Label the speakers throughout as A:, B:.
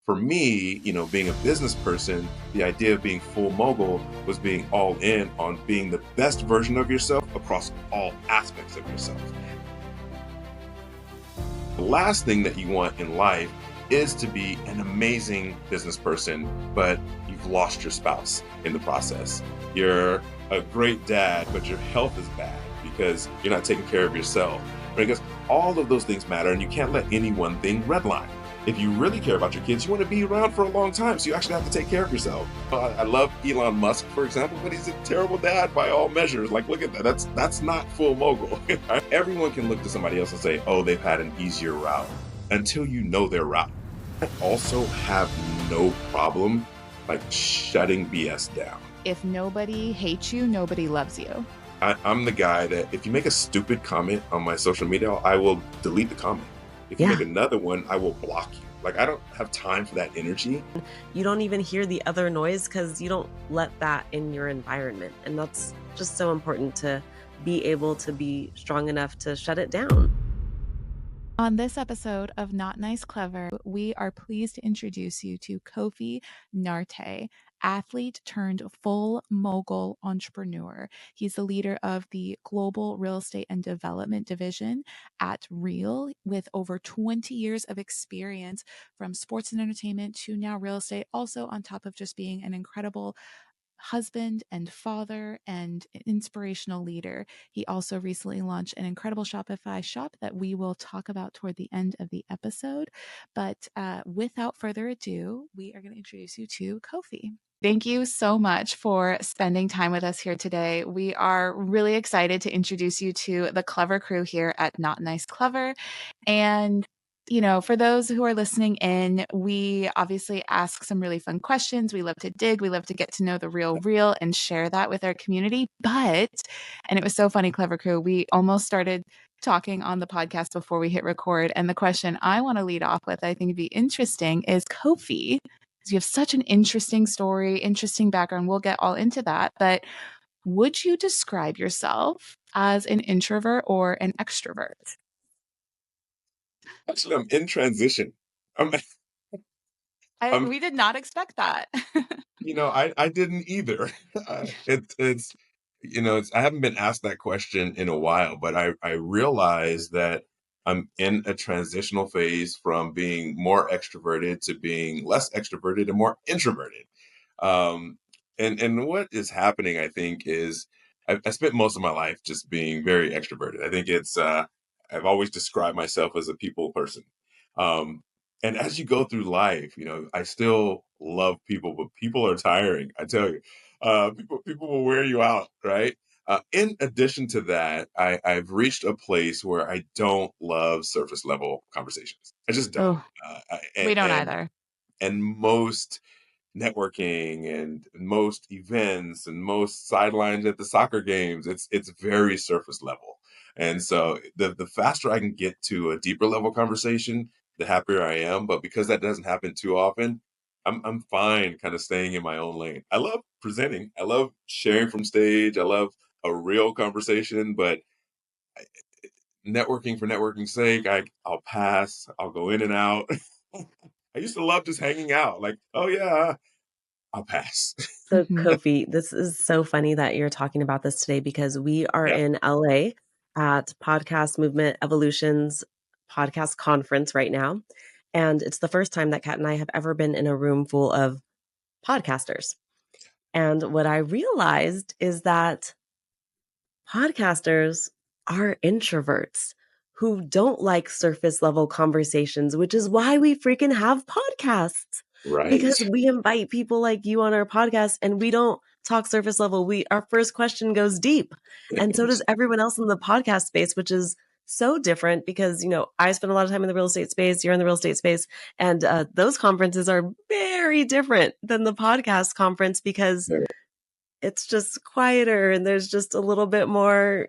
A: For me, being a business person, the idea of being full mogul was being all in on being the best version of yourself across all aspects of yourself. The last thing that you want in life is to be an amazing business person, but you've lost your spouse in the process. You're a great dad, but your health is bad because you're not taking care of yourself. Because all of those things matter, and you can't let any one thing redline. If you really care about your kids, you want to be around for a long time, so you actually have to take care of yourself. I love Elon Musk, for example, but he's a terrible dad by all measures. Like, look at that. That's not full mogul. Everyone can look to somebody else and say, oh, they've had an easier route, until you know their route. I also have no problem shutting BS down.
B: If nobody hates you, nobody loves you.
A: I'm the guy that if you make a stupid comment on my social media, I will delete the comment. If you make another one, I will block you. I don't have time for that energy.
C: You don't even hear the other noise because you don't let that in your environment. And that's just so important to be able to be strong enough to shut it down.
B: On this episode of Not Nice Clever, we are pleased to introduce you to Kofi Narte, athlete turned full mogul entrepreneur. He's the leader of the Global Real Estate and Development Division at Real, with over 20 years of experience from sports and entertainment to now real estate, also on top of just being an incredible husband and father and inspirational leader. He also recently launched an incredible Shopify shop that we will talk about toward the end of the episode. But without further ado, we are going to introduce you to Kofi. Thank you so much for spending time with us here today. We are really excited to introduce you to the Clever crew here at Not Nice Clever. And for those who are listening in, we obviously ask some really fun questions. We love to dig. We love to get to know the real and share that with our community. And it was so funny, Clever Crew, we almost started talking on the podcast before we hit record. And the question I want to lead off with, I think would be interesting, is Kofi, because you have such an interesting story, interesting background. We'll get all into that. But would you describe yourself as an introvert or an extrovert?
A: Actually, I'm in transition.
B: We did not expect that.
A: I didn't either. I haven't been asked that question in a while, but I realize that I'm in a transitional phase from being more extroverted to being less extroverted and more introverted. And what is happening, I think, is I spent most of my life just being very extroverted. I think I've always described myself as a people person. And as you go through life, I still love people, but people are tiring. I tell you, people will wear you out, right? In addition to that, I've reached a place where I don't love surface level conversations. I just don't.
B: We don't either.
A: And most networking and most events and most sidelines at the soccer games, it's very surface level. And so the faster I can get to a deeper level conversation, the happier I am. But because that doesn't happen too often, I'm fine kind of staying in my own lane. I love presenting. I love sharing from stage. I love a real conversation, but networking for networking's sake, I'll pass. I'll go in and out. I used to love just hanging out. Oh yeah, I'll pass.
C: So Kofi, this is so funny that you're talking about this today because we are in LA at Podcast Movement Evolution's podcast conference right now. And it's the first time that Kat and I have ever been in a room full of podcasters. And what I realized is that podcasters are introverts who don't like surface level conversations, which is why we freaking have podcasts.
A: Right.
C: Because we invite people like you on our podcast and we don't talk surface level. Our first question goes deep. And so does everyone else in the podcast space, which is so different because, I spend a lot of time in the real estate space, you're in the real estate space, and those conferences are very different than the podcast conference because it's just quieter and there's just a little bit more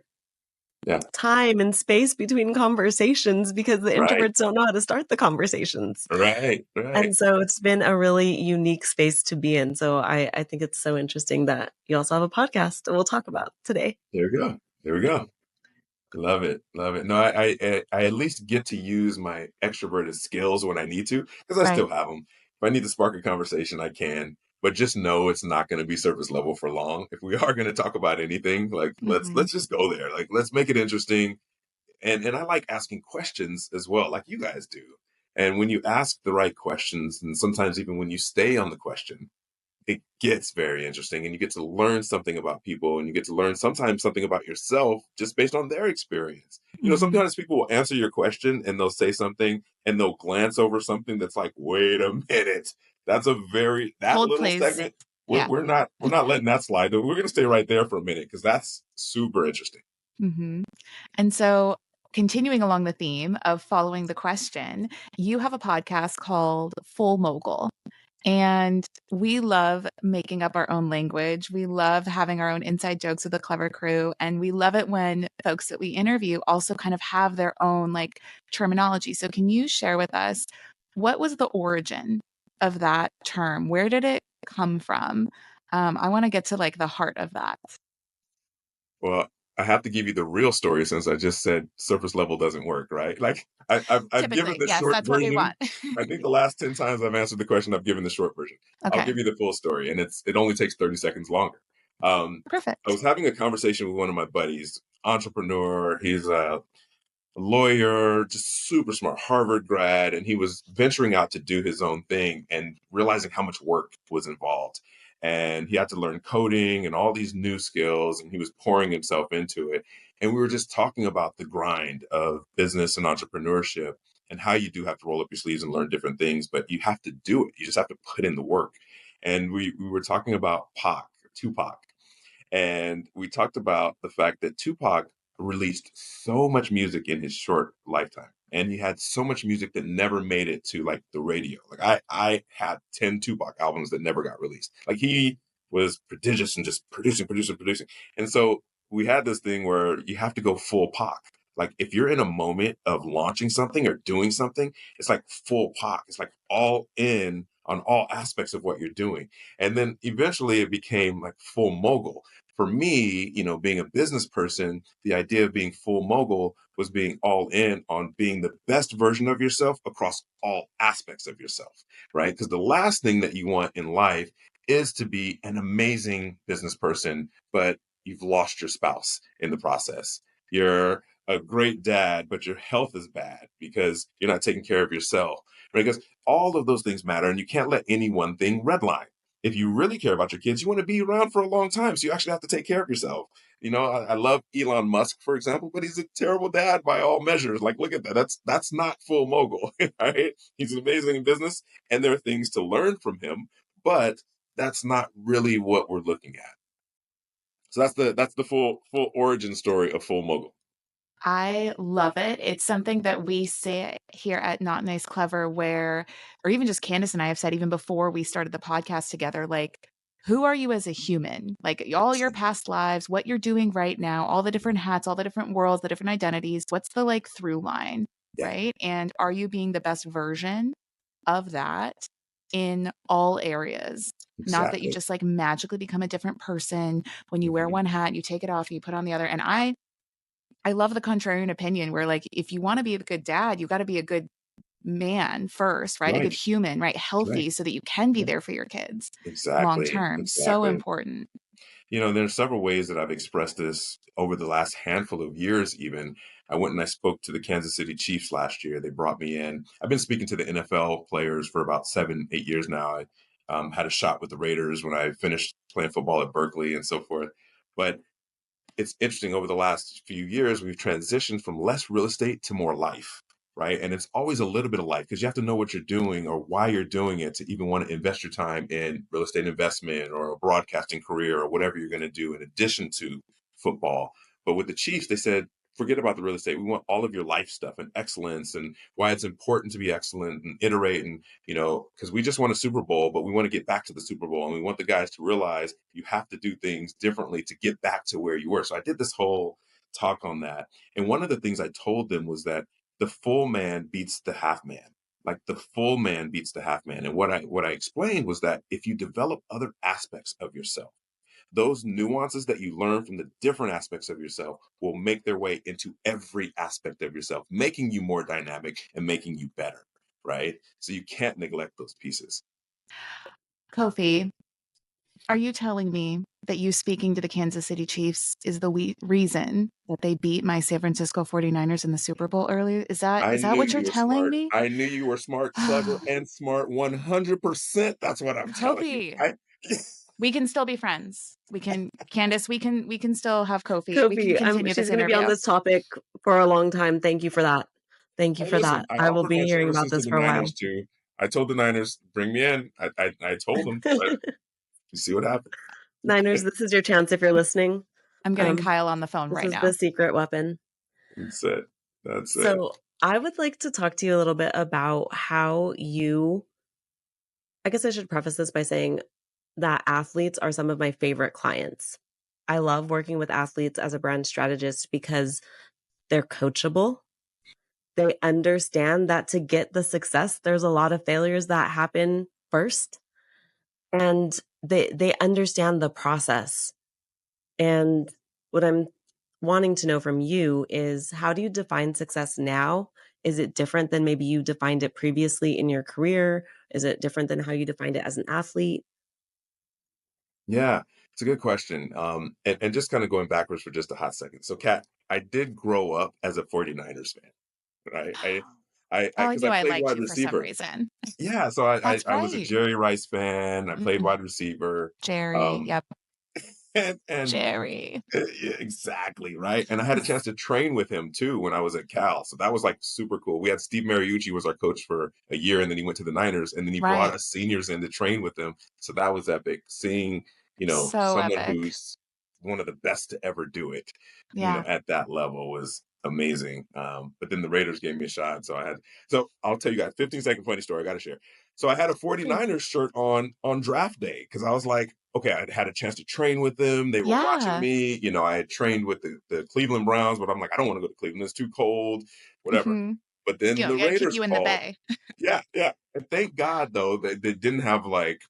C: time and space between conversations because the introverts don't know how to start the conversations.
A: Right.
C: And so it's been a really unique space to be in. So I think it's so interesting that you also have a podcast that we'll talk about today.
A: There we go. Love it. No, I at least get to use my extroverted skills when I need to, because I still have them. I need to spark a conversation, I can. But just know it's not going to be surface level for long. If we are going to talk about anything, like let's just go there. Like let's make it interesting. And I like asking questions as well, like you guys do. And when you ask the right questions, and sometimes even when you stay on the question, it gets very interesting, and you get to learn something about people, and you get to learn sometimes something about yourself just based on their experience. Sometimes people will answer your question and they'll say something and they'll glance over something that's like, wait a minute, that
B: Hold,
A: little
B: please.
A: segment.
B: Yeah.
A: We're not letting that slide. We're going to stay right there for a minute because that's super interesting.
B: And so, continuing along the theme of following the question, you have a podcast called Full Mogul. And we love making up our own language. We love having our own inside jokes with the Clever Crew. And we love it when folks that we interview also kind of have their own like terminology. So, can you share with us what was the origin of that term? Where did it come from? I want to get to like the heart of that.
A: Well, I have to give you the real story since I just said surface level doesn't work, right? Like I've given
B: Typically,
A: the
B: yes,
A: short
B: that's what we
A: version.
B: want.
A: I think the last 10 times I've answered the question, I've given the short version. I'll
B: Okay,
A: give you the full story, and it only takes 30 seconds longer. I
B: perfect.
A: was having a conversation with one of my buddies, entrepreneur. He's a lawyer, just super smart, Harvard grad, and he was venturing out to do his own thing and realizing how much work was involved. And he had to learn coding and all these new skills, and he was pouring himself into it. And we were just talking about the grind of business and entrepreneurship and how you do have to roll up your sleeves and learn different things, but you have to do it. You just have to put in the work. And we were talking about Tupac, and we talked about the fact that Tupac released so much music in his short lifetime. And he had so much music that never made it to like the radio. Like I had 10 Tupac albums that never got released. Like he was prodigious and just producing. And so we had this thing where you have to go full Pac. Like if you're in a moment of launching something or doing something, it's like full Pac. It's like all in on all aspects of what you're doing. And then eventually it became like full mogul. For me, being a business person, the idea of being full mogul was being all in on being the best version of yourself across all aspects of yourself, right? Because the last thing that you want in life is to be an amazing business person, but you've lost your spouse in the process. You're a great dad, but your health is bad because you're not taking care of yourself, right? Because all of those things matter, and you can't let any one thing redline. If you really care about your kids, you want to be around for a long time. So you actually have to take care of yourself. I love Elon Musk, for example, but he's a terrible dad by all measures. Like, look at that. That's not full mogul, right? He's amazing in business, and there are things to learn from him, but that's not really what we're looking at. So that's the full origin story of full mogul.
B: I love it. It's something that we say here at Not Nice Clever, or even just Candace and I have said even before we started the podcast together, like, who are you as a human? Like all your past lives, what you're doing right now, all the different hats, all the different worlds, the different identities. What's the like through line,
A: Yeah,
B: right? And are you being the best version of that in all areas? Not that you
A: exactly.
B: just like magically become a different person when you wear
A: Mhm.
B: one hat, you take it off, and you put on the other. And I love the contrarian opinion where like if you want to be a good dad, you got to be a good man first, right? A good
A: Right,
B: human, right?
A: right,
B: Healthy so that you can be
A: right.
B: there for your kids long
A: Exactly,
B: term. So
A: exactly.
B: important.
A: There's several ways that I've expressed this over the last handful of years, even. I went and I spoke to the Kansas City Chiefs last year. They brought me in. I've been speaking to the NFL players for about 7, 8 years now. I had a shot with the Raiders when I finished playing football at Berkeley and so forth. But it's interesting, over the last few years, we've transitioned from less real estate to more life, right? And it's always a little bit of life because you have to know what you're doing or why you're doing it to even want to invest your time in real estate investment or a broadcasting career or whatever you're going to do in addition to football. But with the Chiefs, they said, forget about the real estate. We want all of your life stuff and excellence and why it's important to be excellent and iterate. And, because we just won a Super Bowl, but we want to get back to the Super Bowl. And we want the guys to realize you have to do things differently to get back to where you were. So I did this whole talk on that. And one of the things I told them was that the full man beats the half man. Like the full man beats the half man. And what I explained was that if you develop other aspects of yourself, those nuances that you learn from the different aspects of yourself will make their way into every aspect of yourself, making you more dynamic and making you better, right? So you can't neglect those pieces.
B: Kofi, are you telling me that you speaking to the Kansas City Chiefs is the reason that they beat my San Francisco 49ers in the Super Bowl earlier? Is that
A: I knew
B: what you're
A: you were
B: telling
A: smart.
B: me?
A: I knew you were smart, clever, and smart 100%. That's what I'm telling you.
B: Kofi, we can still be friends. Candace, we can still have Kofi. We can
C: Kofi,
B: continue
C: she's
B: this
C: going to be on
B: interview.
C: this topic for a long time. Thank you for that. Thank you
A: Hey,
C: for
A: listen,
C: that.
A: I
C: I will
A: offered
C: be
A: my
C: hearing about
A: services to
C: this
A: the
C: for a while.
A: Niners too. I told the Niners, bring me in. I told them, but you see what happened.
C: Niners, this is your chance if you're listening.
B: I'm getting Kyle on the phone right
C: This is
B: now.
C: the secret weapon.
A: That's it. That's it.
C: So I would like to talk to you a little bit about how I guess I should preface this by saying that athletes are some of my favorite clients. I love working with athletes as a brand strategist because they're coachable. They understand that to get the success, there's a lot of failures that happen first. And they understand the process. And what I'm wanting to know from you is, how do you define success now? Is it different than maybe you defined it previously in your career? Is it different than how you defined it as an athlete?
A: Yeah, it's a good question. And just kind of going backwards for just a hot second. So, Kat, I did grow up as a 49ers fan, right?
B: Oh, I
A: Because
B: knew
A: I
B: I
A: played
B: liked
A: wide
B: you for some
A: receiver.
B: reason.
A: Yeah, so
B: That's
A: I was a
B: right.
A: Jerry Rice fan. I played
B: Mhm.
A: wide receiver.
B: Jerry.
A: Um,
B: Yep.
A: and
B: Jerry.
A: Yeah, exactly, right? And I had a chance to train with him too when I was at Cal. So that was like super cool. We had Steve Mariucci was our coach for a year, and then he went to the Niners, and then he brought
B: Right.
A: us seniors in to train with him. So that was epic. Seeing,
B: So
A: someone
B: epic.
A: who's one of the best to ever do it,
B: Yeah.
A: at that level was amazing. But then the Raiders gave me a shot. So I'll tell you guys, 15-second funny story I got to share. So I had a 49ers shirt on draft day because I was like, okay, I had a chance to train with them. They were watching
B: Yeah.
A: me. I had trained with the Cleveland Browns, but I'm like, I don't want to go to Cleveland. It's too cold, whatever.
B: Mhm.
A: But then the
B: Gotta keep
A: Raiders
B: you in the
A: called.
B: bay.
A: Yeah, yeah. And thank God though that they didn't have like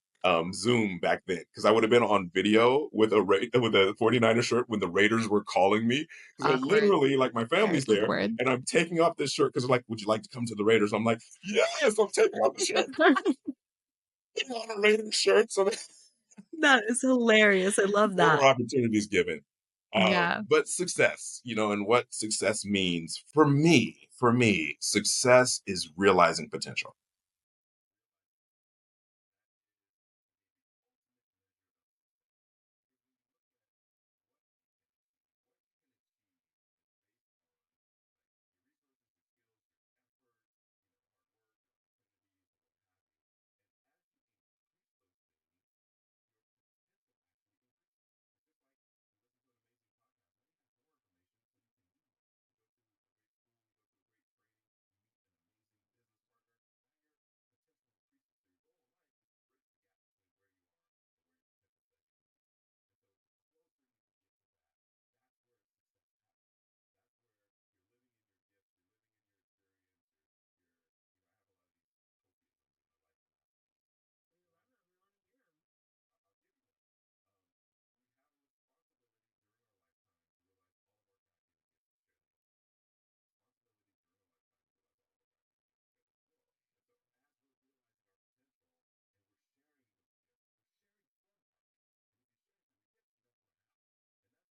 A: Zoom back then, because I would have been on video with a 49er shirt when the Raiders were calling me, because I
B: Awkward.
A: literally, like, my
B: Very
A: family's there
B: awkward.
A: and I'm taking off this shirt because they're like, would you like to come to the Raiders? I'm like, yes, I'm taking off the shirt. Putting on a Raiders shirt. So
C: That is hilarious. I love
A: more
C: that.
A: opportunities given.
B: Yeah.
A: But success, and what success means for me, success is realizing potential.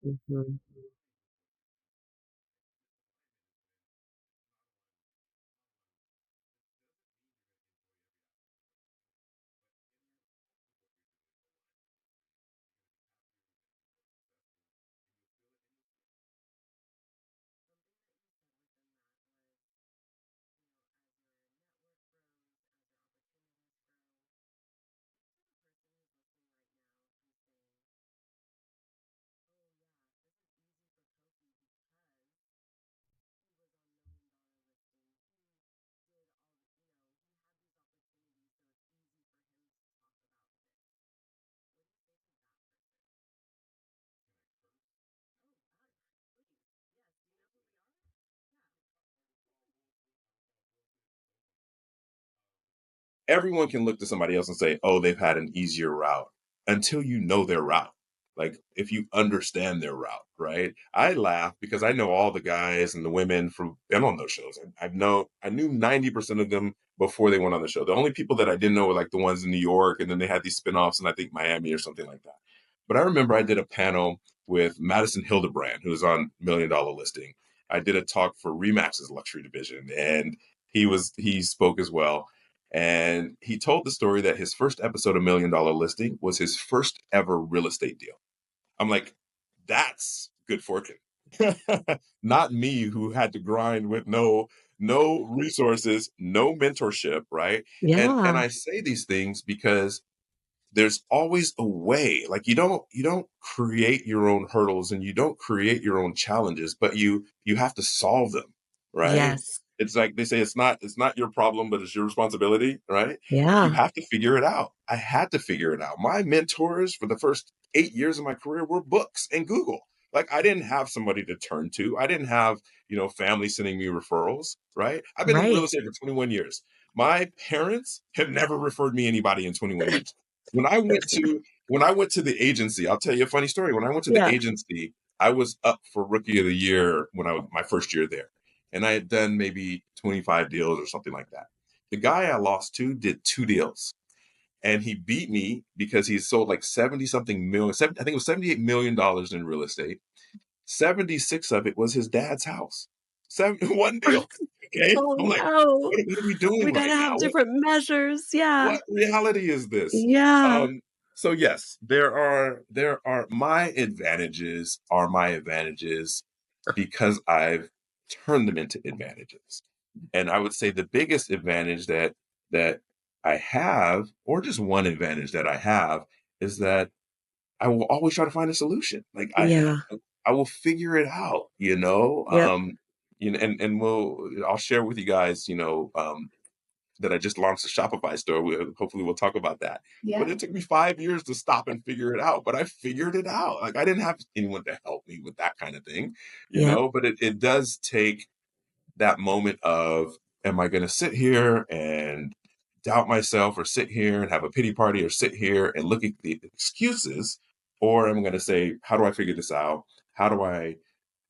C: Mhm.
A: Everyone can look to somebody else and say, oh, they've had an easier route, until you know their route. like if you understand their route, right? I laugh because I know all the guys and the women from been on those shows. I knew 90% of them before they went on the show. The only people that I didn't know were like the ones in New York, and then they had these spinoffs in I think Miami or something like that. But I remember I did a panel with Madison Hildebrand, who's on Million Dollar Listing. I did a talk for Remax's luxury division, and he spoke as well. And he told the story that his first episode of Million Dollar Listing was his first ever real estate deal. I'm like, that's good fortune. Not me, who had to grind with no resources, no mentorship, right? And
C: Yeah.
A: I say these things because there's always a way. Like you don't create your own hurdles and you don't create your own challenges, but you have to solve them, right?
C: Yes.
A: It's like they say it's not your problem, but it's your responsibility, right? You
C: Yeah.
A: have to figure it out. I had to figure it out. My mentors for the first 8 years of my career were books and Google. Like I didn't have somebody to turn to. I didn't have, family sending me referrals, right? I've been in real
C: Right.
A: estate for 21 years. My parents have never referred me anybody in 21 years. When I went to the agency, I'll tell you a funny story. When I went to the
C: Yeah.
A: agency, I was up for rookie of the year when I was my first year there. And I had done maybe 25 deals or something like that. The guy I lost to did 2 deals. And he beat me because he sold like 70 something million, I think it was $78 million in real estate. 76 of it was his dad's house. One deal. Okay.
C: Oh
A: I'm like,
C: no.
A: what are we doing
C: We gotta
A: right now?
C: have different measures. Yeah.
A: What reality is this?
C: Yeah.
A: So yes, there are my advantages because I've turned them into advantages. And I would say the biggest advantage that I have, or just one advantage that I have, is that I will always try to find a solution. Like
C: Yeah.
A: I will figure it out, you know.
C: Yep.
A: And I'll share with you guys, that I just launched a Shopify store. Hopefully we'll talk about that.
B: Yeah.
A: But it took me 5 years to stop and figure it out. But I figured it out. Like I didn't have anyone to help me with that kind of thing,
C: Yep.
A: but it does take that moment of, am I going to sit here and doubt myself, or sit here and have a pity party, or sit here and look at the excuses? Or am I going to say, how do I figure this out? How do I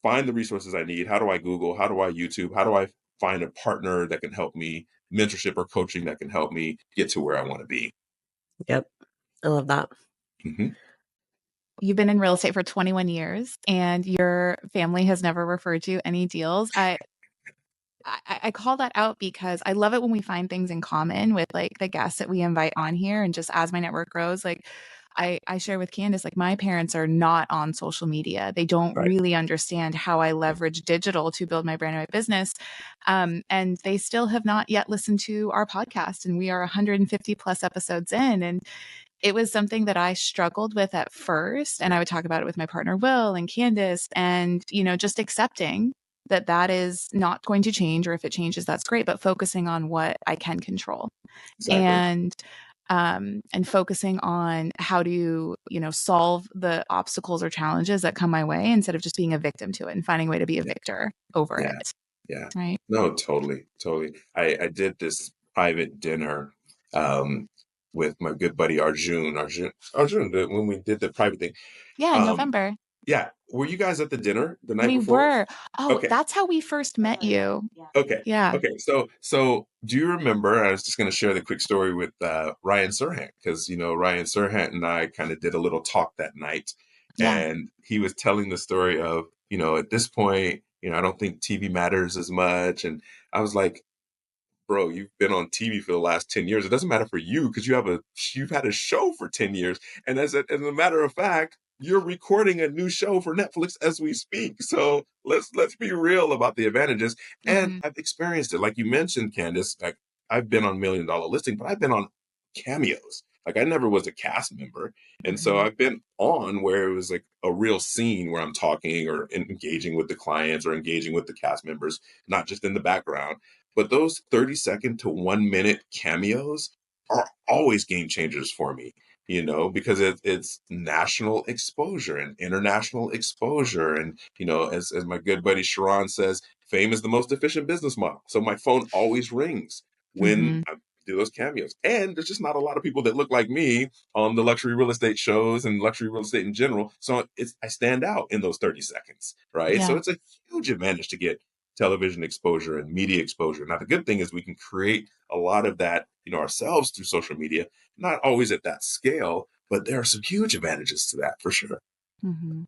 A: find the resources I need? How do I Google? How do I YouTube? How do I find a partner that can help me, mentorship or coaching that can help me get to where I want to be?
C: Yep. I love that.
A: Mm-hmm.
B: You've been in real estate for 21 years and your family has never referred you any deals. I call that out because I love it when we find things in common with like the guests that we invite on here. And just as my network grows, like I share with Candace, like my parents are not on social media. They don't
A: Right.
B: really understand how I leverage digital to build my brand and my business. And they still have not yet listened to our podcast. And we are 150 plus episodes in. And it was something that I struggled with at first. And I would talk about it with my partner, Will and Candace, and, just accepting that that is not going to change, or if it changes, that's great, but focusing on what I can control.
A: Exactly.
B: And focusing on how to, solve the obstacles or challenges that come my way instead of just being a victim to it and finding a way to be a victor over
A: Yeah.
B: it.
A: Yeah.
B: Right.
A: No, totally. I did this private dinner with my good buddy Arjun, when we did the private thing.
B: Yeah. In
A: Um,
B: November.
A: yeah. Were you guys at the dinner the night
B: We
A: before?
B: were. Oh,
A: Okay.
B: that's how we first met you.
A: Okay.
B: Yeah.
A: Okay. So do you remember? I was just going to share the quick story with Ryan Serhant, because Ryan Serhant and I kind of did a little talk that night,
B: Yeah.
A: and he was telling the story of, at this point, I don't think TV matters as much, and I was like, bro, you've been on TV for the last 10 years. It doesn't matter for you because you've had a show for 10 years. And as a matter of fact, you're recording a new show for Netflix as we speak. So let's be real about the advantages. And
B: Mhm.
A: I've experienced it. Like you mentioned, Candace, like I've been on Million Dollar Listing, but I've been on cameos. Like I never was a cast member. And so
B: Mhm.
A: I've been on where it was like a real scene where I'm talking or engaging with the clients or engaging with the cast members, not just in the background. But those 30-second to 1 minute cameos are always game changers for me, because it's national exposure and international exposure. And, as my good buddy Sharon says, fame is the most efficient business model. So my phone always rings when
B: Mhm.
A: do those cameos. And there's just not a lot of people that look like me on the luxury real estate shows and luxury real estate in general. So I stand out in those 30 seconds, right? So
B: Yeah.
A: it's a huge advantage to get television exposure and media exposure. Now, the good thing is we can create a lot of that, ourselves through social media, not always at that scale, but there are some huge advantages to that for sure.
B: Mhm.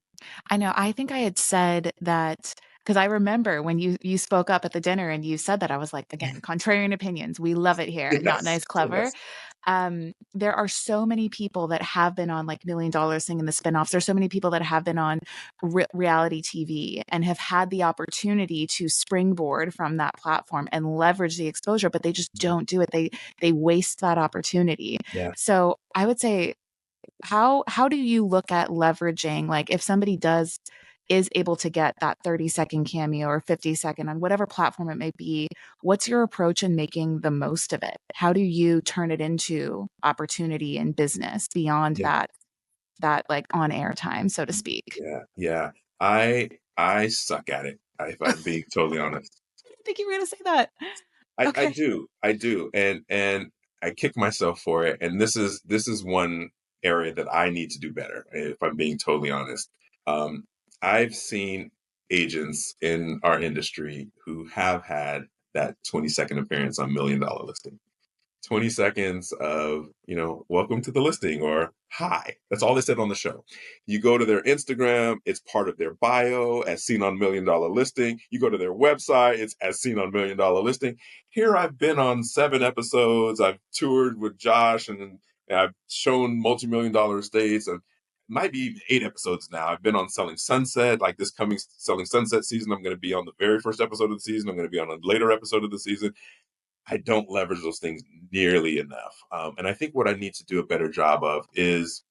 B: I know. I think I had said that because I remember when you spoke up at the dinner and you said that, I was like, again, contrarian opinions. We love it here. Not
A: Yes,
B: nice, clever.
A: yes,
B: There are so many people that have been on like $1 Million Thing and the spinoffs. There's so many people that have been on reality TV and have had the opportunity to springboard from that platform and leverage the exposure, but they just don't do it. They waste that opportunity.
A: yeah,
B: So I would say, how do you look at leveraging, like if somebody is able to get that 30-second cameo or 50-second on whatever platform it may be, what's your approach in making the most of it? How do you turn it into opportunity and business beyond
A: yeah,
B: that like on air time, so to speak?
A: yeah, yeah. I suck at it, if I'm being totally honest.
B: I think you were gonna say that.
A: I
B: Okay.
A: do. I do. And I kick myself for it. And this is one area that I need to do better, if I'm being totally honest. Um, I've seen agents in our industry who have had that 20-second appearance on $1 Million Listing. 20 seconds of, welcome to the listing or hi. That's all they said on the show. You go to their Instagram, it's part of their bio as seen on $1 Million Listing. You go to their website, it's as seen on $1 Million Listing. Here I've been on 7 episodes. I've toured with Josh and I've shown multi-million dollar estates and might be 8 episodes now. I've been on Selling Sunset, like this coming Selling Sunset season. I'm going to be on the very first episode of the season. I'm going to be on a later episode of the season. I don't leverage those things nearly enough. And I think what I need to do a better job of is,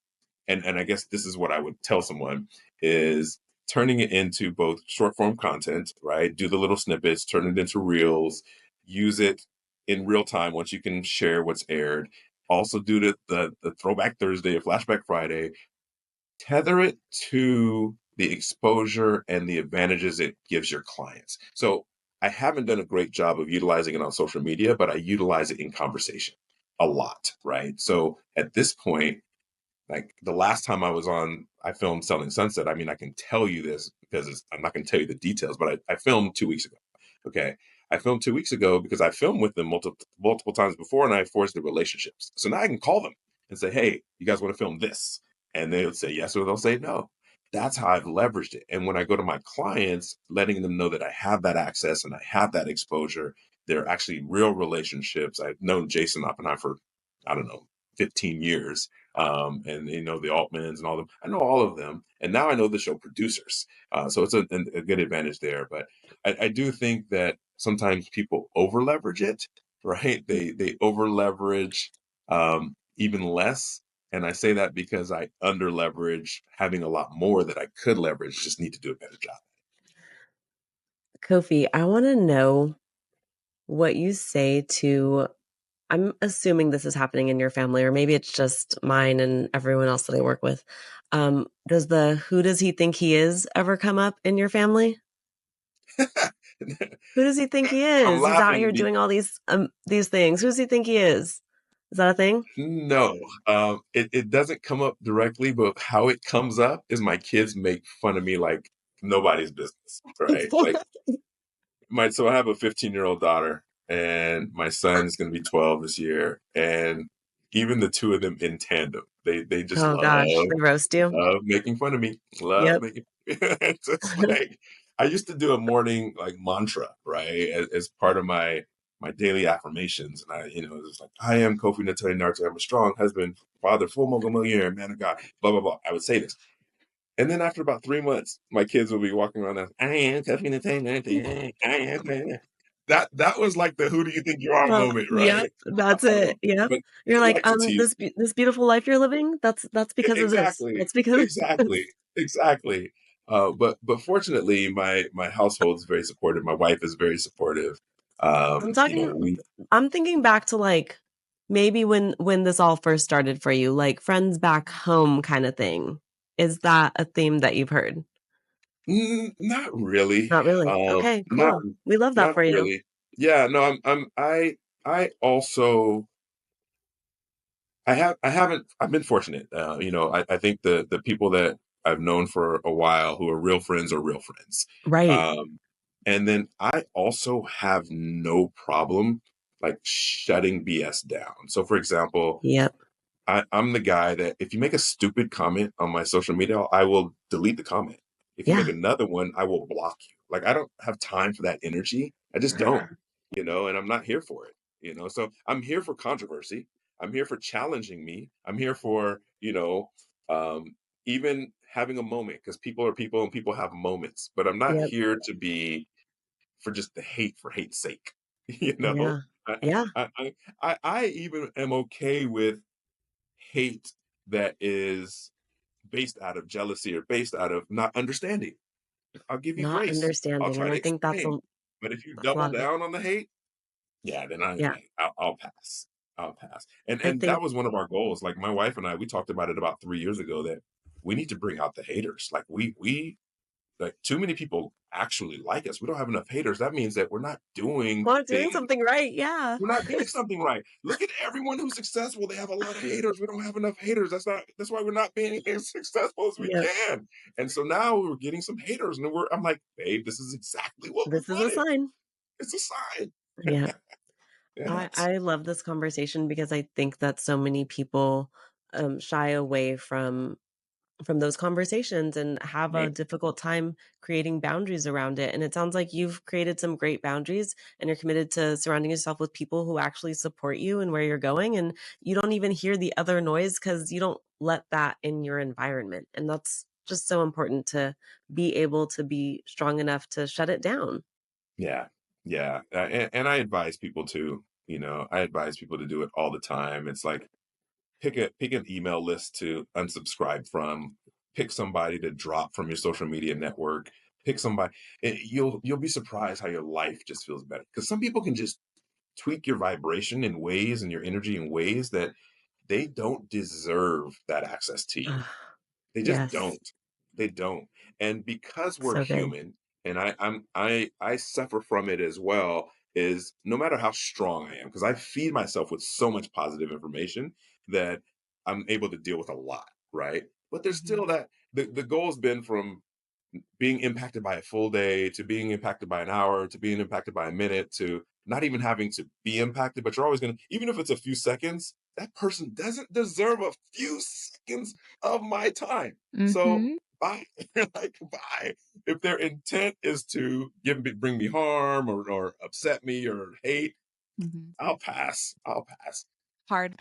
A: and I guess this is what I would tell someone, is turning it into both short form content, right? Do the little snippets, turn it into reels, use it in real time once you can share what's aired. Also do the Throwback Thursday or Flashback Friday, tether it to the exposure and the advantages it gives your clients. So I haven't done a great job of utilizing it on social media, but I utilize it in conversation a lot, right? So at this point, like the last time I filmed Selling Sunset. I mean, I can tell you this because I'm not going to tell you the details, but I filmed 2 weeks ago. Okay. I filmed 2 weeks ago because I filmed with them multiple times before and I forged the relationships. So now I can call them and say, hey, you guys want to film this? And they'll say yes or they'll say no. That's how I've leveraged it. And when I go to my clients, letting them know that I have that access and I have that exposure, they're actually real relationships. I've known Jason Oppenheim for, I don't know, 15 years. And the Altmans and all them. I know all of them, and now I know the show producers. So it's a good advantage there. But I do think that sometimes people over leverage it, right? They over leverage even less. And I say that because I under leverage having a lot more that I could leverage. Just need to do a better job.
C: Kofi, I want to know what you say to, I'm assuming this is happening in your family, or maybe it's just mine and everyone else that I work with. Does the who does he think he is ever come up in your family? Who does he think he
A: I'm
C: is? He's out
A: laughing.
C: here doing all these things. Who does he think he is? Is that a thing?
A: No, it doesn't come up directly, but how it comes up is my kids make fun of me like nobody's business, right? Like so I have a 15-year-old daughter and my son is going to be 12 this year. And even the two of them in tandem, they just
C: Oh gosh, they roast you.
A: love making fun of me. Love
C: Yep.
A: making it's just like I used to do a morning like mantra, right? As part of my daily affirmations. And it's like, I am Kofi Narte. I'm a strong husband, father, full mogul millionaire, man of God, blah, blah, blah. I would say this. And then after about 3 months, my kids will be walking around and I am Kofi Narte. I am. That was like the who do you think you are
C: Oh,
A: moment,
C: yep,
A: right?
C: that's it. Yep.
A: But
C: You're
A: they
C: like,
A: like to tease.
C: this beautiful life you're living, that's because of this.
A: Exactly,
C: That's because of
A: exactly,
C: this.
A: exactly. But fortunately, my household is very supportive. My wife is very supportive.
C: I'm talking
A: We
C: I'm thinking back to like maybe when this all first started for you, like friends back home kind of thing. Is that a theme that you've heard?
A: Not really.
C: Not really. Okay,
A: Not
C: cool. We love that
A: not
C: for you.
A: really. Yeah, no, I also I've been fortunate. I think the people that I've known for a while who are real friends are real friends.
C: Right.
A: Um, and then I also have no problem like shutting BS down. So for example,
C: Yep.
A: I'm the guy that if you make a stupid comment on my social media, I will delete the comment. If you make
C: Yeah.
A: another one, I will block you. Like I don't have time for that energy. I just don't, and I'm not here for it. So I'm here for controversy. I'm here for challenging me. I'm here for, um, even having a moment because people are people and people have moments, but I'm not
C: Yep.
A: here to be for just the hate for hate's sake. You know,
C: Yeah.
A: I,
C: Yeah.
A: I even am okay with hate that is based out of jealousy or based out of not understanding. I'll give you
C: Not
A: grace. I'll
C: understanding.
A: try
C: And
A: to
C: I think that's
A: explain. But if you
C: a
A: double
C: lot of it.
A: down on the hate, yeah, then
C: Yeah.
A: I'll pass. I'll pass. And
C: I
A: and that
C: think
A: was one of our goals. Like my wife and I, we talked about it about 3 years ago that we need to bring out the haters. Like we like too many people actually like us. We don't have enough haters. That means that we're not doing
C: we're doing
A: things.
C: something right. Yeah.
A: We're not doing something right. Look at everyone who's successful. They have a lot of haters. We don't have enough haters. That's why we're not being as successful as we
C: Yep.
A: can. And so now we're getting some haters. And I'm like, babe, this is exactly what we
C: This is a
A: wanted.
C: sign.
A: It's a sign.
C: Yeah.
A: Yes.
C: I love this conversation because I think that so many people shy away from those conversations and have a
A: Right.
C: difficult time creating boundaries around it. And it sounds like you've created some great boundaries and you're committed to surrounding yourself with people who actually support you and where you're going. And you don't even hear the other noise because you don't let that in your environment. And that's just so important to be able to be strong enough to shut it down.
A: Yeah. Yeah. And I advise people to, I advise people to do it all the time. It's like, pick an email list to unsubscribe from, pick somebody to drop from your social media network, pick somebody. You'll be surprised how your life just feels better because some people can just tweak your vibration in ways and your energy in ways that they don't deserve that access to you.
C: Ugh,
A: They just
C: yes.
A: don't. They don't. And because we're
C: So good.
A: human, and I suffer from it as well, is no matter how strong I am, because I feed myself with so much positive information that I'm able to deal with a lot, right? But there's
C: Mhm.
A: still that the goal has been from being impacted by a full day to being impacted by an hour to being impacted by a minute to not even having to be impacted, but you're always going to, even if it's a few seconds, that person doesn't deserve a few seconds of my time. So
B: Mm-hmm.
A: bye. Like bye. If their intent is to bring me harm or upset me or hate,
B: Mm-hmm.
A: I'll pass.
B: Hard pass.
A: Hard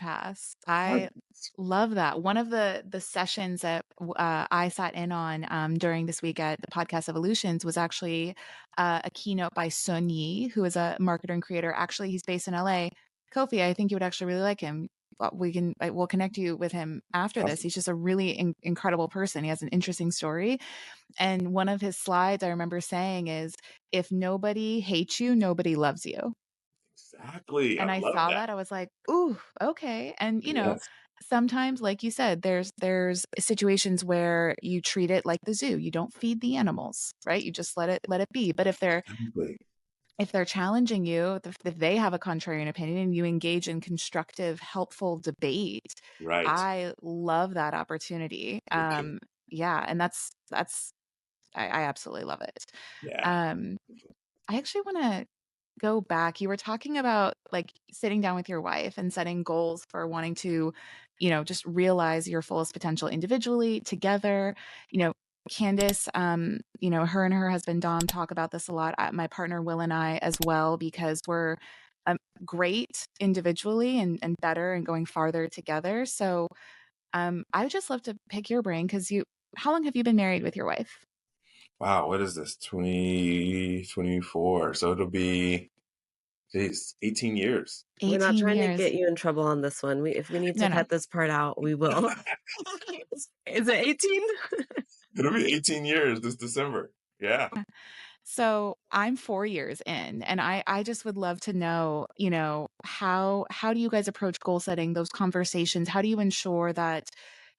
B: I
A: pass.
B: love that. One of the sessions that I sat in on during this week at the Podcast Evolutions was actually a keynote by Sun Yi, who is a marketer and creator. Actually, he's based in LA. Kofi, I think you would actually really like him. We'll connect you with him after this.
A: Awesome.
B: He's just a really incredible person. He has an interesting story. And one of his slides I remember saying is, if nobody hates you, nobody loves you.
A: Exactly. I
B: And I
A: love
B: saw
A: that.
B: that, I was like, "Ooh, okay." And,
A: Yes.
B: sometimes, like you said, there's situations where you treat it like the zoo. You don't feed the animals, right? You just let it be. But
A: Exactly.
B: if they're challenging you, if they have a contrarian opinion and you engage in constructive, helpful debate,
A: Right.
B: I love that opportunity.
A: Thank you.
B: Yeah, and that's I absolutely love it.
A: Yeah.
B: Um, I actually wanna go back. You were talking about like sitting down with your wife and setting goals for wanting to, just realize your fullest potential individually together. You know, Candace, her and her husband Dom talk about this a lot. My partner Will and I as well, because we're great individually and better and going farther together. So I would just love to pick your brain because how long have you been married with your wife?
A: Wow, what is this? 2024. So it'll be, geez, 18 years.
C: We're not
B: 18
C: trying to
B: years.
C: get you in trouble on this one. If we need to
B: No, no.
C: cut this part out, we will. Is it 18?
A: It'll be 18 years this December. Yeah.
B: So I'm 4 years in, and I just would love to know, how do you guys approach goal setting, those conversations? How do you ensure that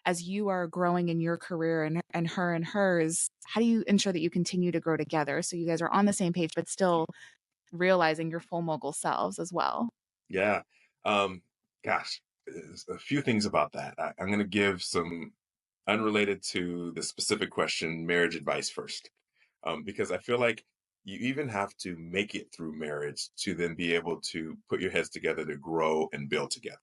B: as you are growing in your career and her and hers, how do you ensure that you continue to grow together so you guys are on the same page, but still realizing your full mogul selves as well?
A: Yeah. Um, Gosh. a few things about that. I'm going to give some unrelated to the specific question, marriage advice first, because I feel like you even have to make it through marriage to then be able to put your heads together to grow and build together,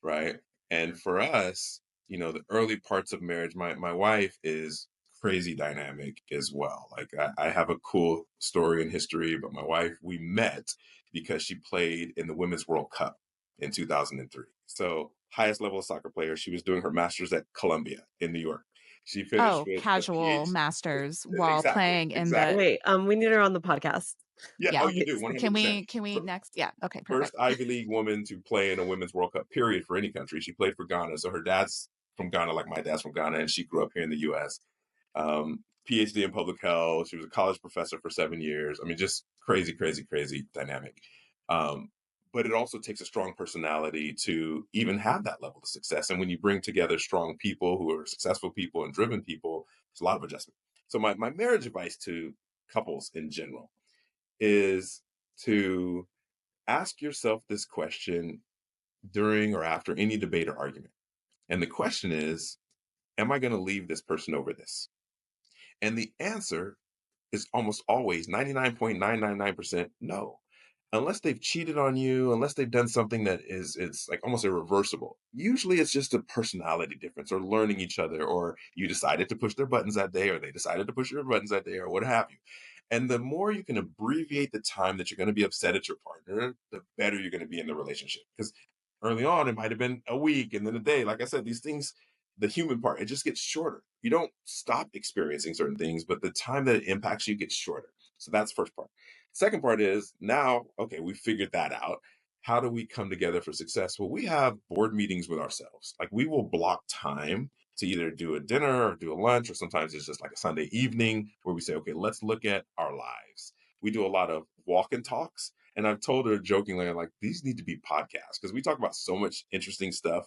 A: right? And for us, the early parts of marriage, my wife is crazy dynamic as well. Like I have a cool story in history, but my wife, we met because she played in the Women's World Cup in 2003. So highest level of soccer player. She was doing her master's at Columbia in New York. She finished
B: Oh,
A: with a
B: casual
A: PhD.
B: masters while
A: Exactly,
B: playing in the
A: exactly.
C: Wait, we need her on the podcast,
A: Yeah.
B: yeah.
A: Oh, you do
C: obviously.
A: 100%.
B: Can we next? Yeah. Okay,
A: First
B: perfect.
A: Ivy League woman to play in a Women's World Cup period for any country. She played for Ghana. So her dad's from Ghana, like my dad's from Ghana, and she grew up here in the US. PhD in public health. She was a college professor for 7 years. I mean, just crazy, crazy, crazy dynamic. Um, but it also takes a strong personality to even have that level of success. And when you bring together strong people who are successful people and driven people, it's a lot of adjustment. So my marriage advice to couples in general is to ask yourself this question during or after any debate or argument. And the question is, am I going to leave this person over this? And the answer is almost always 99.999% no. Unless they've cheated on you, unless they've done something that is it's like almost irreversible. Usually it's just a personality difference or learning each other, or you decided to push their buttons that day, or they decided to push your buttons that day, or what have you. And the more you can abbreviate the time that you're going to be upset at your partner, the better you're going to be in the relationship. Because early on, it might have been a week and then a day. Like I said, these things, the human part, it just gets shorter. You don't stop experiencing certain things, but the time that it impacts you gets shorter. So that's the first part. Second part is now, okay, we figured that out. How do we come together for success? Well, we have board meetings with ourselves. Like we will block time to either do a dinner or do a lunch, or sometimes it's just like a Sunday evening where we say, okay, let's look at our lives. We do a lot of walk and talks. And I've told her jokingly, I'm like, these need to be podcasts because we talk about so much interesting stuff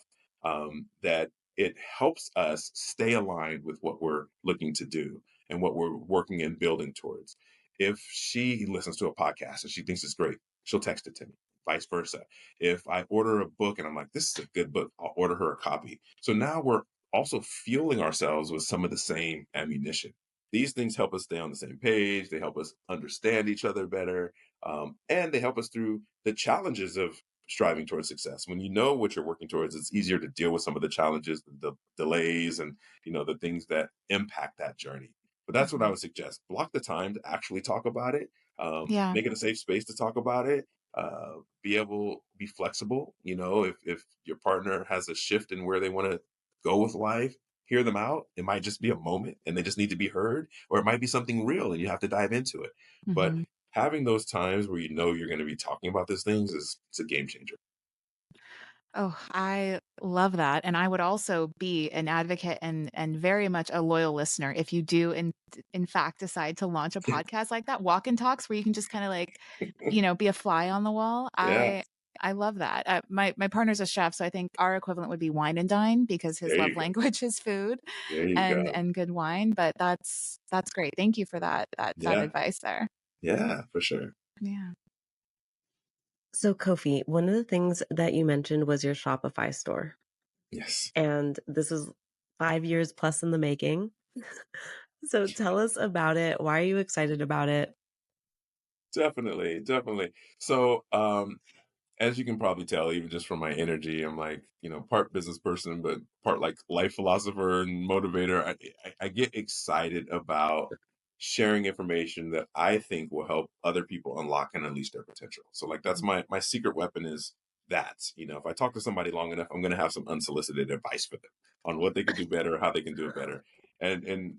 A: that it helps us stay aligned with what we're looking to do and what we're working and building towards. If she listens to a podcast and she thinks it's great, she'll text it to me, vice versa. If I order a book and I'm like, this is a good book, I'll order her a copy. So now we're also fueling ourselves with some of the same ammunition. These things help us stay on the same page. They help us understand each other better. And they help us through the challenges of striving towards success. When you know what you're working towards, it's easier to deal with some of the challenges, the delays, and the things that impact that journey. But that's what I would suggest. Block the time to actually talk about it.
B: Yeah.
A: Make it a safe space to talk about it. Be flexible. If your partner has a shift in where they want to go with life, hear them out. It might just be a moment and they just need to be heard, or it might be something real and you have to dive into it. But
B: Mhm.
A: having those times where you're going to be talking about these things it's a game changer.
B: Oh, I love that, and I would also be an advocate and very much a loyal listener if you do in fact decide to launch a podcast like that, walk and talks where you can just kinda like, be a fly on the wall.
A: Yeah,
B: I love that. My partner's a chef, so I think our equivalent would be wine and dine because his
A: there
B: love
A: you go.
B: language is food
A: There you go.
B: and good wine, but that's great. Thank you for that
A: Yeah,
B: advice there.
A: yeah, for sure.
B: Yeah.
C: So, Kofi, one of the things that you mentioned was your Shopify store.
A: Yes.
C: And this is 5 years plus in the making. So tell us about it. Why are you excited about it?
A: Definitely, definitely. So as you can probably tell, even just from my energy, I'm like, part business person, but part like life philosopher and motivator. I get excited about sharing information that I think will help other people unlock and unleash their potential. So like that's my secret weapon is that, if I talk to somebody long enough, I'm going to have some unsolicited advice for them on what they could do better, how they can do it better. And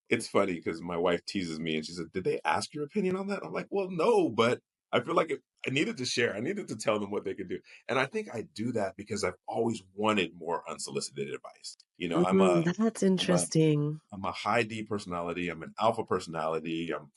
A: it's funny because my wife teases me and she said, "Did they ask your opinion on that?" I'm like, "Well, no, but I feel like I needed to share. I needed to tell them what they could do." And I think I do that because I've always wanted more unsolicited advice.
C: That's
A: I'm a
C: interesting.
A: I'm a high D personality. I'm an alpha personality. I'm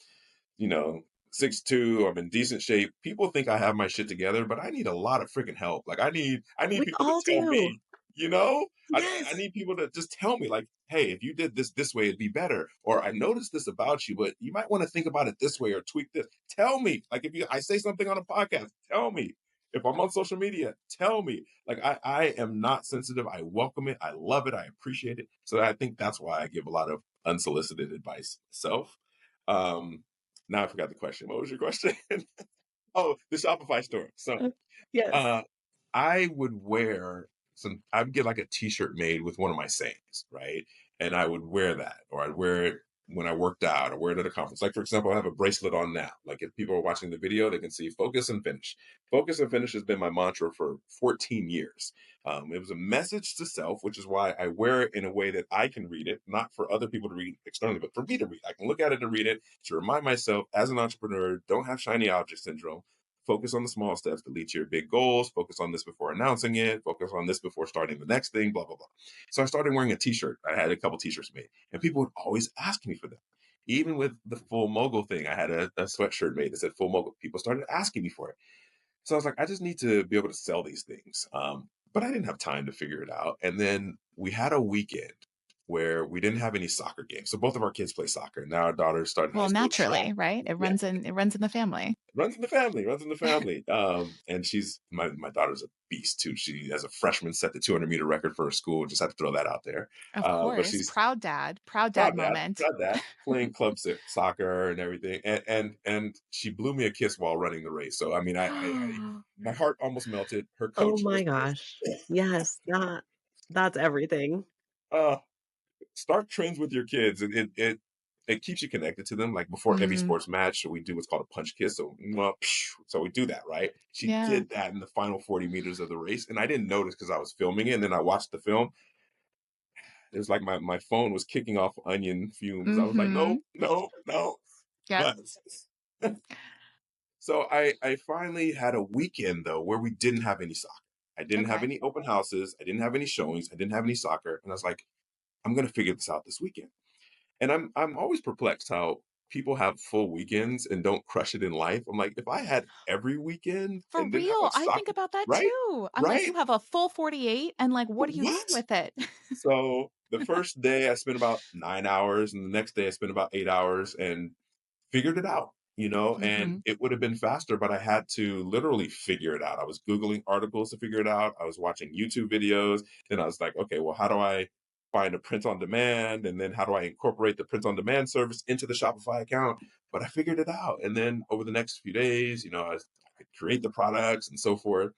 A: you know, 6'2", I'm in decent shape. People think I have my shit together, but I need a lot of freaking help. Like I need
C: We
A: people to
C: all
A: tell
C: do.
A: me, you know? I
C: Yes.
A: need people to just tell me like, hey, if you did this way, it'd be better. Or I noticed this about you, but you might want to think about it this way or tweak this. Tell me. Like if I say something on a podcast, tell me. If I'm on social media, tell me. Like I am not sensitive. I welcome it. I love it. I appreciate it. So I think that's why I give a lot of unsolicited advice myself. Um, now I forgot the question. What was your question? Oh, the Shopify store. So
C: Yes.
A: uh, I would wear I would get like a t-shirt made with one of my sayings, right? And I would wear that, or I'd wear it when I worked out, or wear it at a conference. Like, for example, I have a bracelet on now. Like, if people are watching the video, they can see focus and finish. Focus and finish has been my mantra for 14 years. It was a message to self, which is why I wear it in a way that I can read it, not for other people to read externally, but for me to read. I can look at it and read it to remind myself, as an entrepreneur, don't have shiny object syndrome. Focus on the small steps to lead to your big goals. Focus on this before announcing it. Focus on this before starting the next thing, blah, blah, blah. So I started wearing a t-shirt. I had a couple t-shirts made, and people would always ask me for them. Even with the full mogul thing, I had a sweatshirt made that said full mogul. People started asking me for it. So I was like, I just need to be able to sell these things. But I didn't have time to figure it out. And then we had a weekend where we didn't have any soccer games. So both of our kids play soccer. Now our daughter's starting high
B: Well,
A: school track.
B: naturally, right? It
A: Yeah,
B: runs in the family.
A: runs in the family, runs in the family. And she's my daughter's a beast too. She, as a freshman, set the 200-meter record for her school. Just had to throw that out there.
B: Of
A: But
B: course.
A: she's
B: Proud dad moment.
A: proud dad, playing club soccer and everything. And she blew me a kiss while running the race. So I mean, my heart almost melted. Her
C: Oh
A: coach
C: my
A: was
C: gosh. Yes, that's everything.
A: uh start trends with your kids. It keeps you connected to them. Like, before every
B: Mm,
A: sports match, we do what's called a punch kiss. So, so we do that, right? She
B: yeah.
A: did that in the final 40 meters of the race, and I didn't notice because I was filming it. And then I watched the film. It was like my phone was kicking off onion fumes. I was like,
B: Mm-hmm.
A: no, no, no.
B: Yep.
A: But so I finally had a weekend though where we didn't have any soccer. I didn't have
B: Okay.
A: any open houses. I didn't have any showings. I didn't have any soccer. And I was like, I'm gonna figure this out this weekend. And I'm always perplexed how people have full weekends and don't crush it in life. I'm like, if I had every weekend
B: For
A: and didn't have
B: real.
A: like
B: I think
A: soccer,
B: about that
A: right?
B: too. I'm like,
A: Right?
B: you have a full 48 and like, what are you doing
A: What?
B: with it?
A: So the first day I spent about 9 hours, and the next day I spent about 8 hours, and figured it out, and
B: Mm-hmm.
A: it would have been faster, but I had to literally figure it out. I was Googling articles to figure it out. I was watching YouTube videos. Then I was like, okay, well, how do I find a print on demand? And then how do I incorporate the print on demand service into the Shopify account? But I figured it out. And then over the next few days, I could create the products and so forth.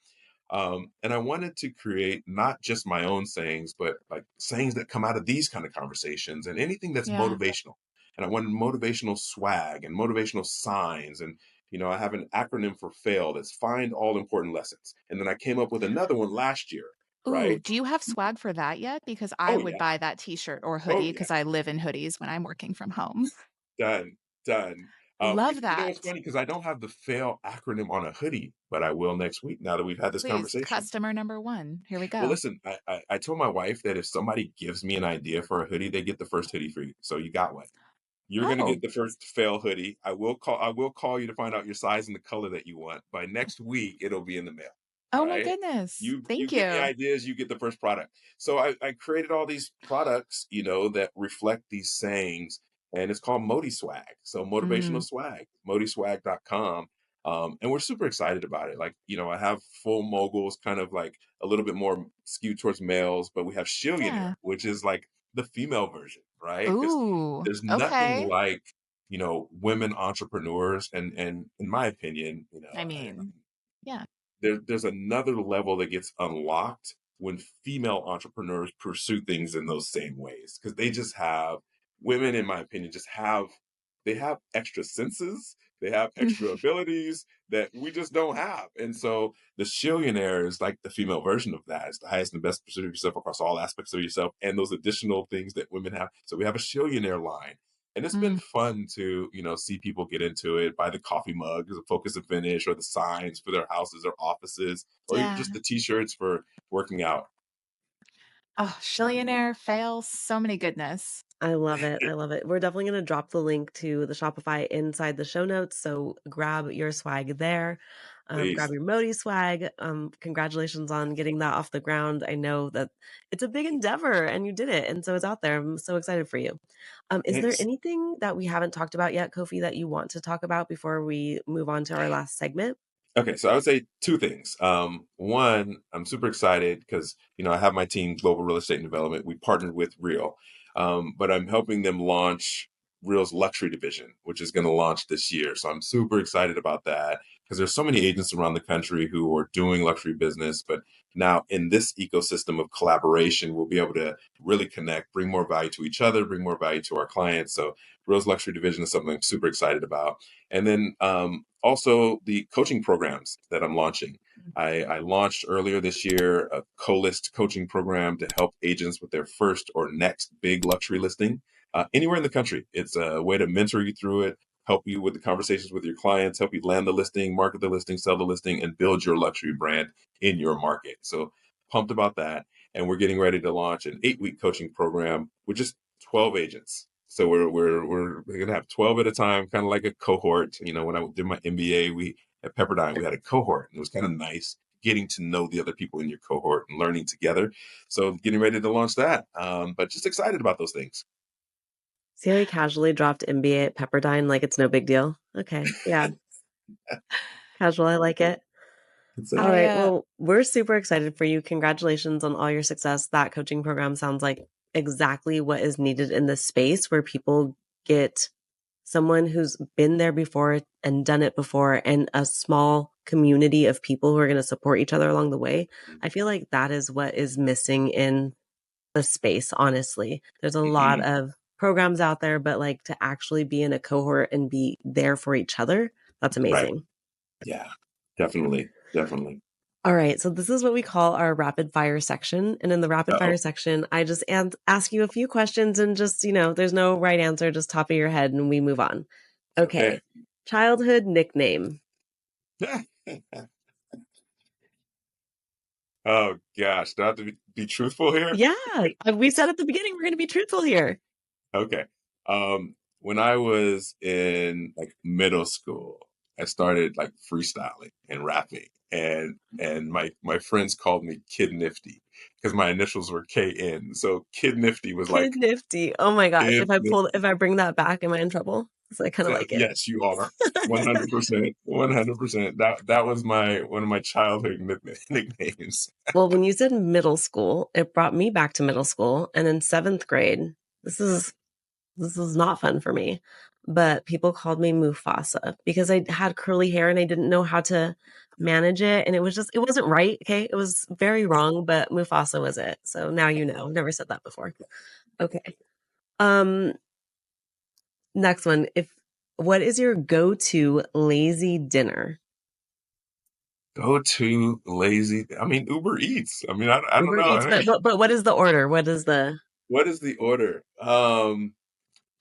A: And I wanted to create not just my own sayings, but like sayings that come out of these kind of conversations and anything that's
B: Yeah.
A: motivational. And I wanted motivational swag and motivational signs. And, I have an acronym for FAIL, that's find all important lessons. And then I came up with another one last year,
B: Ooh,
A: right?
B: do you have swag for that yet? Because I
A: Oh,
B: would
A: yeah.
B: buy that t-shirt or
A: Oh,
B: hoodie
A: yeah.
B: because I live in hoodies when I'm working from home.
A: Done. Done.
B: Love
A: It's
B: that.
A: funny because I don't have the FAIL acronym on a hoodie, but I will next week now that we've had this
B: Please,
A: conversation.
B: customer number one. Here we
A: Well,
B: go.
A: listen, I told my wife that if somebody gives me an idea for a hoodie, they get the first hoodie for you. So you got one. You're gonna
B: Oh,
A: get the first fail hoodie. I will call you to find out your size and the color that you want. By next week, it'll be in the mail.
B: oh
A: All
B: my
A: right.
B: goodness.
A: You
B: Thank
A: give me
B: you.
A: ideas, you get the first product. So I created all these products, that reflect these sayings, and it's called ModiSwag. So
B: Mm,
A: motivational swag, modiswag.com. And we're super excited about it. Like, I have full moguls, kind of like a little bit more skewed towards males, but we have Shillionaire,
B: yeah.
A: which is like the female version, right? Because
B: Ooh,
A: there's nothing
B: okay.
A: like, women entrepreneurs. And in my opinion,
B: I mean, yeah.
A: there's another level that gets unlocked when female entrepreneurs pursue things in those same ways, because they just have women, in my opinion, they have extra senses, they have extra abilities that we just don't have. And so the Shillionaire is like the female version of that. It's the highest and best pursuit of yourself across all aspects of yourself and those additional things that women have. So we have a Shillionaire line. And it's been
B: Mm,
A: fun to, see people get into it, buy the coffee mug as a focus and finish, or the signs for their houses or offices, or even
B: yeah.
A: just the t-shirts for working out.
B: Oh, Shillionaire fails. So many goodness.
C: I love it. I love it. We're definitely going to drop the link to the Shopify inside the show notes. So grab your swag there. Grab
A: Please.
C: your Modi swag. Congratulations on getting that off the ground. I know that it's a big endeavor and you did it. And so it's out there. I'm so excited for you. Is there
A: Thanks.
C: anything that we haven't talked about yet, Kofi, that you want to talk about before we move on to our last segment?
A: Okay, so I would say two things. One, I'm super excited because I have my team, Global Real Estate and Development. We partnered with Real, but I'm helping them launch Real's luxury division, which is going to launch this year. So I'm super excited about that because there's so many agents around the country who are doing luxury business, but now in this ecosystem of collaboration, we'll be able to really connect, bring more value to each other, bring more value to our clients. So Real's luxury division is something I'm super excited about. And then also the coaching programs that I'm launching. I launched earlier this year a co-list coaching program to help agents with their first or next big luxury listing anywhere in the country. It's a way to mentor you through it, help you with the conversations with your clients, help you land the listing, market the listing, sell the listing, and build your luxury brand in your market. So pumped about that. And we're getting ready to launch an 8-week coaching program with just 12 agents. So we're gonna have 12 at a time, kind of like a cohort. When I did my MBA, we at Pepperdine we had a cohort, and it was kind of nice getting to know the other people in your cohort and learning together. So getting ready to launch that, but just excited about those things.
C: See how he casually dropped MBA at Pepperdine like it's no big deal? Okay, yeah, casual. I like it.
A: It's
C: All
A: a,
C: right. Well, we're super excited for you. Congratulations on all your success. That coaching program sounds like exactly what is needed in this space where people get someone who's been there before and done it before and a small community of people who are going to support each other along the way. I feel like that is what is missing in the space, honestly. There's a lot
A: Mhm.
C: of programs out there, but like to actually be in a cohort and be there for each other, that's
A: Right.
C: amazing.
A: Yeah, definitely, definitely.
C: All right. So this is what we call our rapid fire section. And in the rapid
A: Uh-oh.
C: fire section, I just ask you a few questions and just, there's no right answer, just top of your head and we move on.
A: Okay.
C: Okay. Childhood nickname.
A: Oh gosh, do I have to be truthful here?
C: Yeah. We said at the beginning, we're going to be truthful here.
A: Okay. When I was in like middle school, I started like freestyling and rapping, and my friends called me Kid Nifty because my initials were KN. So Kid Nifty was
C: Kid
A: like
C: Nifty. Oh my gosh.
A: Kid
C: If I bring that back, am I in trouble? So I kind of like it.
A: Yes, you are. 100%. 100%. That was one of my childhood nicknames.
C: Well, when you said middle school, it brought me back to middle school. And in seventh grade, this is not fun for me, but people called me Mufasa because I had curly hair and I didn't know how to manage it. And it wasn't right. Okay. It was very wrong, but Mufasa was it. So now you know. I've never said that before. Okay. Um, Next one. What is your go-to lazy dinner?
A: Go to lazy. I mean, Uber Eats. I mean, I don't
C: Uber Eats,
A: know.
C: but what is the order? What is the
A: What is the order?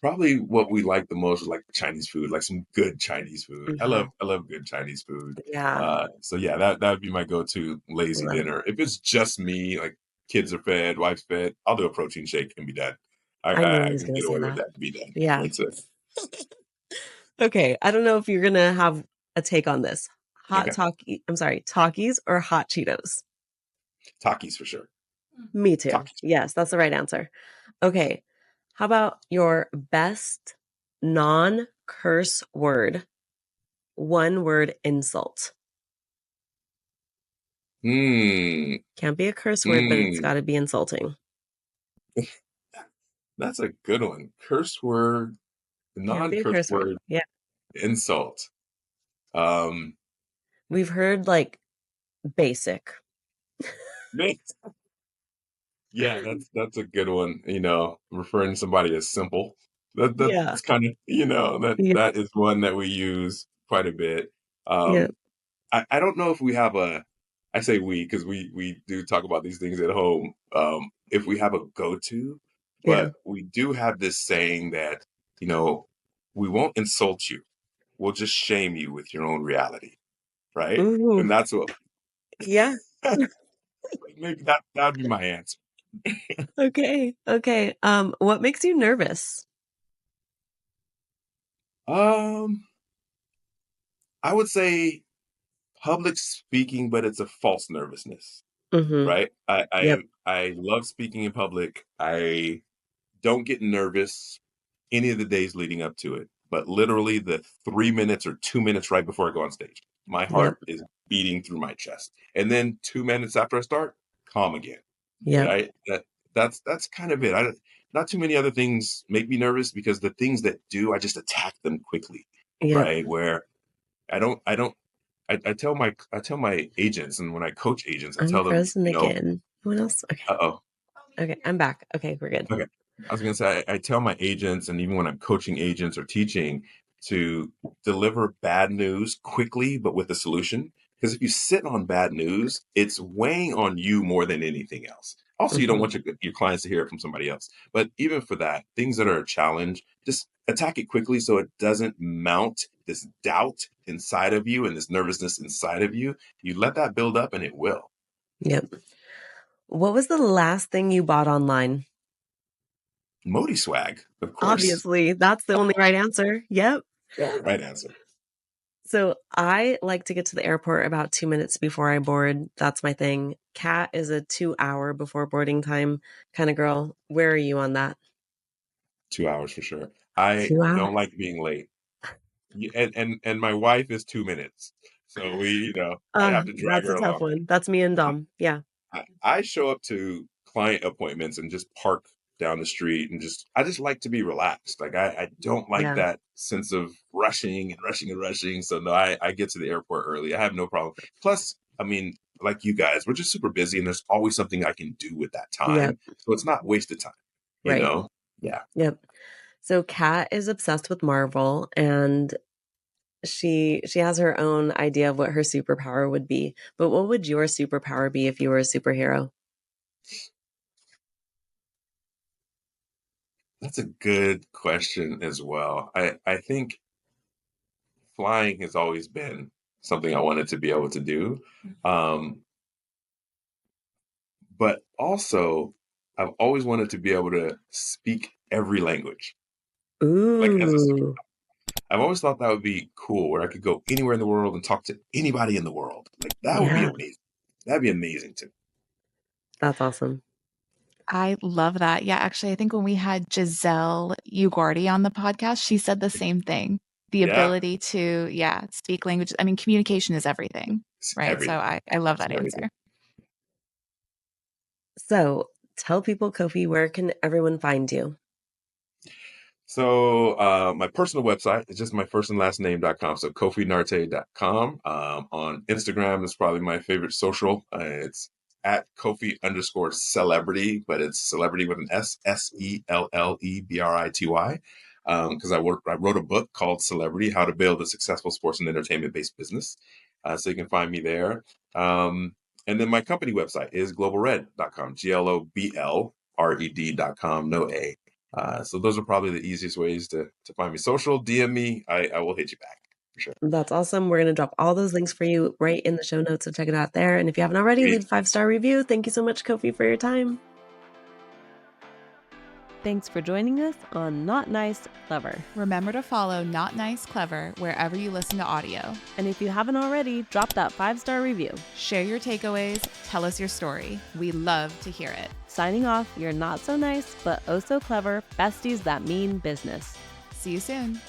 A: Probably what we like the most is like Chinese food, like some good Chinese food.
C: Mhm.
A: I love good Chinese food.
C: Yeah,
A: So yeah, that would be my go-to lazy
C: love
A: dinner. If it's just me, like kids are fed, wife's fed, I'll do a protein shake and be done.
C: I knew he
A: I
C: was
A: can
C: going to
A: get
C: say
A: away with
C: that.
A: that to be done.
C: Yeah.
A: That's it.
C: Okay. I don't know if you're going to have a take on this.
A: Okay,
C: Takis or hot Cheetos?
A: Takis for sure.
C: Me too.
A: Takis.
C: Yes, that's the right answer. Okay. How about your best non-curse word? One word insult.
A: Hmm.
C: Can't be a curse word, but it's
A: Hmm.
C: got to be insulting.
A: That's a good one. Curse word,
C: Can't be a
A: non-curse
C: curse word.
A: word,
C: Yeah.
A: insult. Um,
C: We've heard like basic.
A: Yeah, that's a good one. Referring to somebody as simple.
C: Yeah.
A: That's kind of
C: Yeah.
A: that is one that we use quite a bit.
C: Yeah.
A: I don't know if we have I say we because we do talk about these things at home. If we have a go-to,
C: Yeah.
A: but we do have this saying that you know we won't insult you. We'll just shame you with your own reality, right?
C: Ooh.
A: And that's what
C: Yeah.
A: maybe that'd be my answer.
C: Okay. Okay. What makes you nervous?
A: Um. I would say public speaking, but it's a false nervousness,
C: Mm-hmm.
A: right?
C: Yep.
A: I love speaking in public. I don't get nervous any of the days leading up to it, but literally the 3 minutes or 2 minutes right before I go on stage. My
C: Yep.
A: heart is beating through my chest. And then 2 minutes after I start, calm again.
C: Yep.
A: Right? That's kind of it. Not too many other things make me nervous because the things that do, I just attack them quickly.
C: Yep.
A: Right? Where I tell my agents, and when I coach agents, I
C: I'm
A: tell them,
C: frozen again. What else? Okay.
A: uh-oh.
C: Okay. I'm back. Okay. We're good.
A: Okay. I was going to say, I tell my agents, and even when I'm coaching agents or teaching, to deliver bad news quickly, but with a solution. Because if you sit on bad news, it's weighing on you more than anything else. Also, you don't want your clients to hear it from somebody else. But even for that, things that are a challenge, just attack it quickly so it doesn't mount this doubt inside of you and this nervousness inside of you. You let that build up and it will.
C: Yep. What was the last thing you bought online?
A: ModiSwag, of course.
C: Obviously, that's the only right answer. Yep.
A: Right answer.
C: So I like to get to the airport about 2 minutes before I board. That's my thing. Kat is a 2-hour before boarding time kind of girl. Where are you on that?
A: 2 hours for sure. I
C: 2 hours.
A: don't like being late. And my wife is 2 minutes. So I have to drag
C: That's
A: her
C: a tough
A: along.
C: one. That's me and Dom. Yeah.
A: I show up to client appointments and just park down the street and I just like to be relaxed. Like I don't like
C: Yeah.
A: that sense of rushing and rushing and rushing. So no, I get to the airport early. I have no problem. Plus, I mean, like you guys, we're just super busy and there's always something I can do with that time.
C: Yep.
A: So it's not wasted time, you
C: Right.
A: know? Yeah.
C: Yep. So Kat is obsessed with Marvel, and she has her own idea of what her superpower would be. But what would your superpower be if you were a superhero?
A: That's a good question as well. I think flying has always been something I wanted to be able to do. But also, I've always wanted to be able to speak every language. Like as a
C: Ooh.
A: I've always thought that would be cool, where I could go anywhere in the world and talk to anybody in the world. Like that would be
C: Yeah.
A: amazing. That'd be amazing too.
C: That's awesome.
B: I love that. Yeah, actually, I think when we had Giselle Uguardi on the podcast, she said the same thing. The
A: Yeah.
B: ability to, speak languages. I mean, communication is everything,
A: It's
B: right?
A: everything.
B: So I love that
A: It's everything.
B: answer.
C: So tell people, Kofi, where can everyone find you?
A: So my personal website is just my first and last name.com. So kofinarte.com. On Instagram is probably my favorite social. It's at Kofi_celebrity, but it's celebrity with an S, SELLEBRITY. Because I wrote a book called Celebrity: How to Build a Successful Sports and Entertainment-Based Business. So you can find me there. And then my company website is globalred.com, GLOBLRED.com, no A. So those are probably the easiest ways to find me. Social, DM me. I will hit you back for sure.
C: That's awesome. We're going to drop all those links for you right in the show notes, so check it out there. And if you haven't already,
A: Great.
C: leave a 5-star review. Thank you so much, Kofi, for your time. Thanks for joining us on Not Nice, Clever.
B: Remember to follow Not Nice Clever wherever you listen to audio.
C: And if you haven't already, drop that 5-star review.
B: Share your takeaways. Tell us your story. We love to hear it.
C: Signing off, your not so nice, but oh so clever besties that mean business.
B: See you soon.